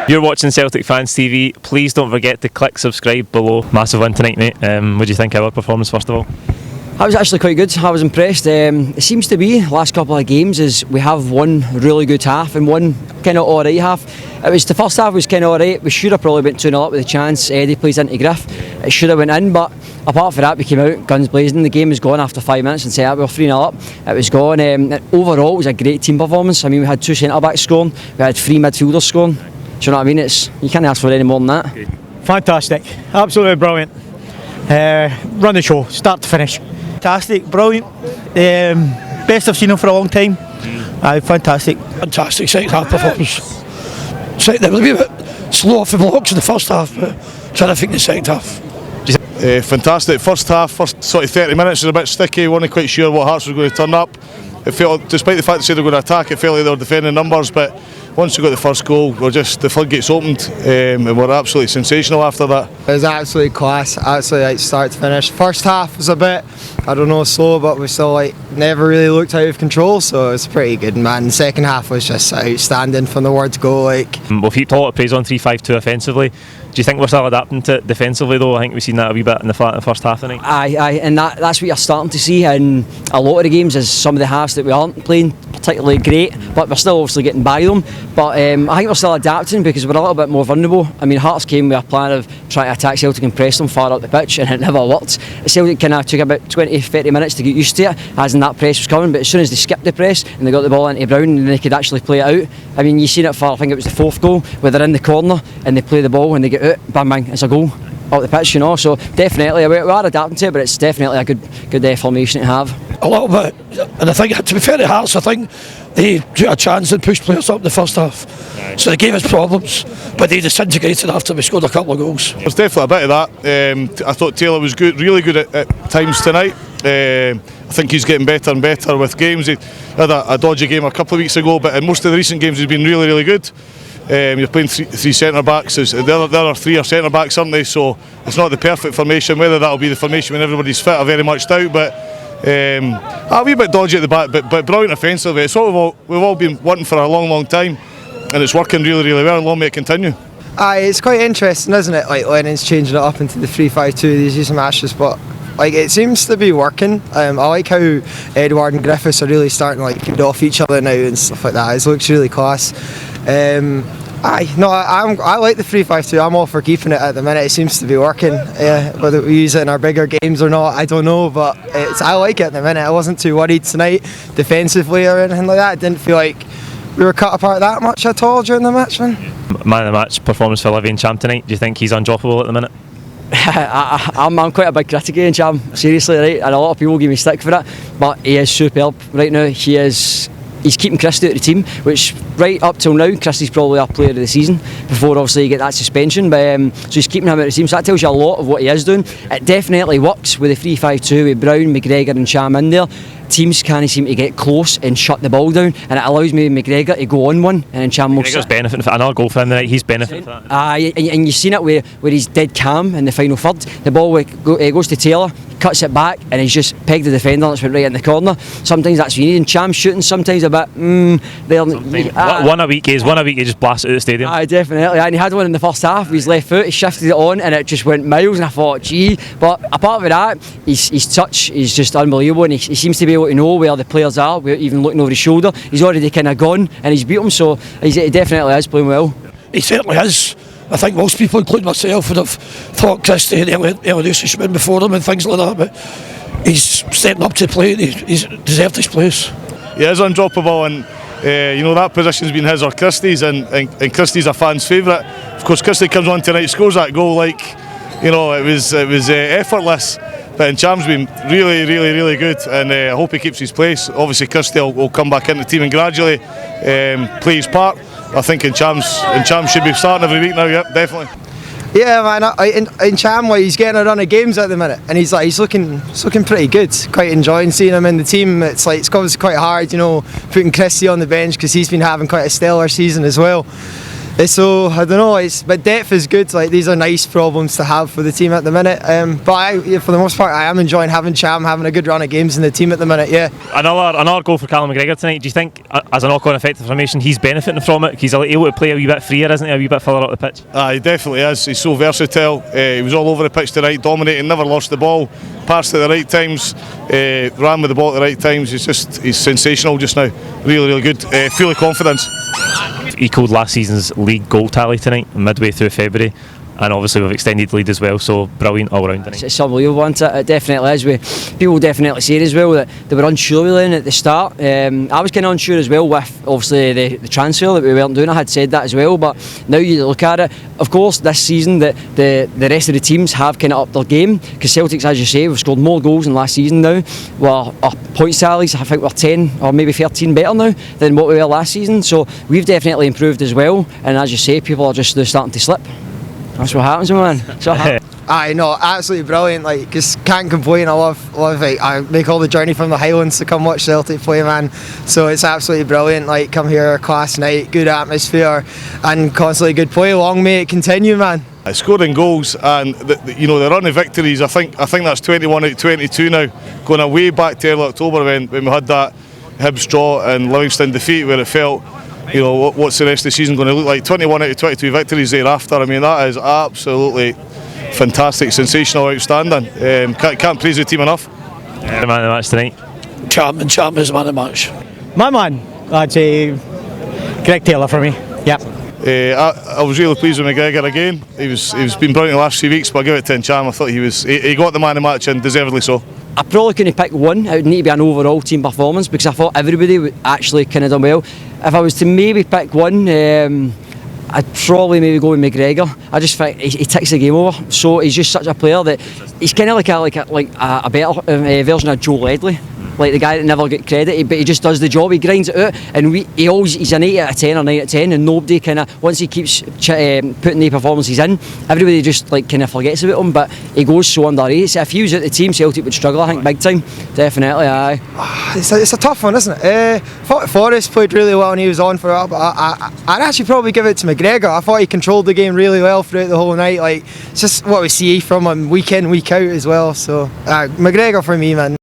You're watching Celtic Fans TV. Please don't forget to click subscribe below. Massive win tonight, mate. What do you think of our performance, first of all? I was actually quite good. I was impressed. It seems to be last couple of games is we have one really good half and one kind of alright half. It was the first half was kind of alright. We should have probably went 2-0 up with a chance. Eddie plays into Griff. It should have went in, but apart from that, we came out guns blazing. The game was gone after 5 minutes and said we were 3-0 up. It was gone. Overall, it was a great team performance. I mean, we had 2 centre backs scoring. We had 3 midfielders scoring. Do you know what I mean? You can't ask for any more than that. Fantastic, absolutely brilliant. Run the show, start to finish. Fantastic, brilliant. Best I've seen him for a long time. Fantastic. Fantastic second half performance. It was a wee bit slow off the blocks in the first half, but terrific in the second half. Fantastic. First half, first sort of 30 minutes was a bit sticky. Wasn't quite sure what Hearts was going to turn up. It felt, despite the fact they said they were going to attack, it felt like they were defending numbers. But once we got the first goal, the floodgates opened, and we were absolutely sensational after that. It was absolutely class, absolutely like start to finish. First half was a bit, I don't know, slow, but we still never really looked out of control, so it was pretty good, man. The second half was just outstanding from the word go. We've heaped a lot of praise on 3-5-2 offensively. Do you think we're still adapting to it defensively though? I think we've seen that a wee bit in the first half tonight. Aye, and that's what you're starting to see in a lot of the games, is some of the halves that we aren't playing particularly great, but we're still obviously getting by them. But I think we're still adapting because we're a little bit more vulnerable. I mean, Hearts came with a plan of trying to attack Celtic and press them far up the pitch, and it never worked. Celtic kind of took about 20-30 minutes to get used to it, as in that press was coming, but as soon as they skipped the press and they got the ball into Brown and they could actually play it out. I mean, you've seen it for, I think it was the 4th goal, where they're in the corner and they play the ball and they get out, bang bang, it's a goal out the pitch, you know. So definitely we are adapting to it, but it's definitely a good formation to have. A little bit, and I think, to be fair to Hearts, I think they took a chance and pushed players up in the first half. So they gave us problems, but they disintegrated after we scored a couple of goals. There's definitely a bit of that. I thought Taylor was good, really good at times tonight. I think he's getting better and better with games. He had a dodgy game a couple of weeks ago, but in most of the recent games he's been really, really good. You're playing three centre backs. The other 3 are centre backs, aren't they? So it's not the perfect formation. Whether that'll be the formation when everybody's fit, I very much doubt. But a wee bit dodgy at the back, but brilliant offensively. It's what we've all been wanting for a long, long time, and it's working really, really well. And long may it continue. It's quite interesting, isn't it? Like Lennon's changing it up into the 3-5-2 these recent matches, but it seems to be working. I like how Edward and Griffiths are really starting to feed off each other now and stuff like that. It looks really class. I like the 3-5-2. I'm all for keeping it at the minute. It seems to be working. Whether we use it in our bigger games or not, I don't know, but I like it at the minute. I wasn't too worried tonight defensively or anything like that. I didn't feel like we were cut apart that much at all during the match, man. Man of the match performance for Livy and Cham tonight. Do you think he's undroppable at the minute? I'm quite a big critic of Cham, seriously, right? And a lot of people give me stick for it, but he is superb right now. He's keeping Christie out of the team, which right up till now, Christie's probably our player of the season before obviously you get that suspension. But so he's keeping him out of the team, so that tells you a lot of what he is doing. It definitely works with the 3-5-2 with Brown, McGregor and Cham in there. Teams can't seem to get close and shut the ball down, and it allows maybe McGregor to go on one, and then Cham will McGregor's benefiting from another goal for him tonight. He's benefiting from that. And you've seen it where he's dead calm in the final third. The ball goes to Taylor, cuts it back, and he's just pegged the defender and it's went right in the corner. Sometimes that's what you need, and Cham's shooting sometimes a bit one a week he just blasts it out of the stadium. Definitely, and he had one in the first half with his left foot. He shifted it on and it just went miles, and I thought, gee. But apart from that, his touch is just unbelievable, and he seems to be able to know where the players are without even looking over his shoulder. He's already kind of gone and he's beat them, so he definitely is playing well. He certainly is. I think most people, including myself, would have thought Christie and Elliott should have been before him and things like that, but he's stepping up to the plate. He's deserved his place. He is undroppable, and that position's been his or Christie's, and Christie's a fan's favourite. Of course, Christie comes on tonight, scores that goal it was effortless. But Cham's been really, really, really good, and I hope he keeps his place. Obviously, Christie will come back into the team and gradually play his part. I think Cham should be starting every week now. Yep, definitely. Yeah, man. In Cham, he's getting a run of games at the minute, and he's looking pretty good. Quite enjoying seeing him in the team. It's obviously quite hard, putting Christie on the bench because he's been having quite a stellar season as well. So I don't know, but depth is good. Like these are nice problems to have for the team at the minute. But for the most part, I am enjoying having Cham having a good run of games in the team at the minute. Yeah. Another goal for Callum McGregor tonight. Do you think, as a knock-on effect of formation, he's benefiting from it? He's able to play a wee bit freer, isn't he? A wee bit further up the pitch. He definitely is. He's so versatile. He was all over the pitch tonight, dominating, never lost the ball, passed at the right times, ran with the ball at the right times. He's sensational just now. Really, really good. Full of confidence. Equalled last season's league goal tally tonight, midway through February, and obviously we've extended lead as well, so brilliant all round tonight. It's unbelievable, isn't it? It definitely is. People definitely say as well that they were unsure with Lane at the start. I was kind of unsure as well with obviously the transfer that we weren't doing. I had said that as well, but now you look at it, of course this season the rest of the teams have kind of upped their game, because Celtics, as you say, we've scored more goals than last season now. Well, our point tallies, I think we're 10 or maybe 13 better now than what we were last season, so we've definitely improved as well, and as you say, people are just starting to slip. That's what happens, man. I know, absolutely brilliant. Like, just can't complain. I love it. I make all the journey from the Highlands to come watch Celtic play, man. So it's absolutely brilliant. Like, come here, class night, good atmosphere, and constantly good play. Long may it continue, man. Scoring goals and the run of victories. I think that's 21 out of 22 now, going away back to early October when we had that Hibs draw and Livingston defeat, where it felt, what's the rest of the season going to look like? 21 out of 22 victories thereafter. I mean, that is absolutely fantastic, sensational, outstanding. Can't praise the team enough. The man of the match tonight. Cham is man of the match. My man, I'd say Greg Taylor for me. Yep. I was really pleased with McGregor again. He's been brilliant the last few weeks, but I give it to Cham. I thought he got the man of the match, and deservedly so. I probably couldn't pick one. It would need to be an overall team performance, because I thought everybody would actually kind of done well. If I was to maybe pick one, I'd probably maybe go with McGregor. I just think he takes the game over. So he's just such a player that he's kind of like a better version of Joe Ledley. Like the guy that never get credit, but he just does the job. He grinds it out, and he's an 8 out of 10 or 9 out of 10, and nobody kind of, once he keeps putting the performances in, everybody just like kind of forgets about him. But he goes so underrated. So if he was at the team, Celtic would struggle, I think, big time. Definitely, aye. It's a tough one, isn't it? Forrest played really well and he was on for it, but I'd actually probably give it to McGregor. I thought he controlled the game really well throughout the whole night. Like, it's just what we see from him week in, week out as well. So McGregor for me, man.